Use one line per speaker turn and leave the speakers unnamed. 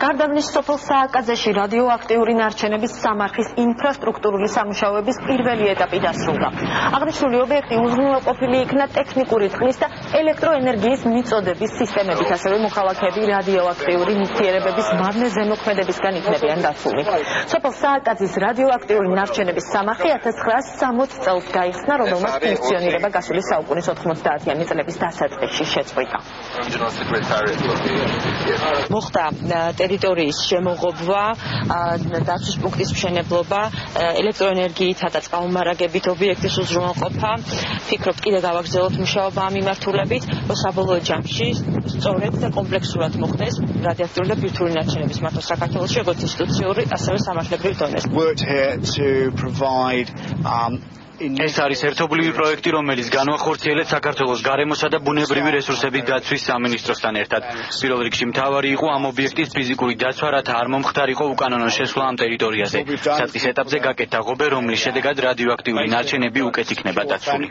გარდაბნის სოფელ სააკაძეში რადიოაქტიური ნარჩენების სამარხის ინფრასტრუქტურული სამუშაოების პირველი ეტაპი დასრულდა. Აღნიშნული ობიექტი უზრუნველყოფილი იქნა ტექნიკური წყლის და ელექტროენერგიის მიწოდების სისტემებით, ასევე მოქალაქეები რადიოაქტიური ნივთიერებების მავნე ზემოქმედებისგან იქნებიან დაცული. სოფელ სააკაძის რადიოაქტიური ნარჩენების სამარხი 1960 წელს გაიხსნა, რომელმაც ფუნქციონირება გასული საუკუნის 90-იანი წლების დასაწყისში შეწყვიტა. მოხდა ტერიტორიის შემოღობა, დაცვის პუნქტის მშენებლობა, ელექტროენერგიითა და წყალმომარაგებით ობიექტის უზრუნველყოფა. Ფიქრობთ, კიდე გავაგრძელოთ მუშაობა ამ მიმართულებით, რომ საბოლოო ჯამში სწორედ და კომპლექსურად მოხდეს რადიოაქტიური და ბირთვული ნარჩენების მართვა საქართველოში, როგორც ინსტიტუციური, ასევე სამართლებრივ დონეზე.
ეს არის ერთობლივი პროექტი, რომელიც განვახორციელეთ საქართველოს გარემოსა და ბუნებრივი რესურსების დაცვის სამინისტროსთან ერთად. პირველ რიგში მთავარი იყო ამ ობიექტის ფიზიკური დაცვა, რათა არ მომხდარიყო უკანონო შესვლა ამ ტერიტორიაზე. საწყის ეტაპზე გაკეთდა ღობე, რომლის შედეგად რადიოაქტიური ნარჩენები უკეთ იქნება დაცული.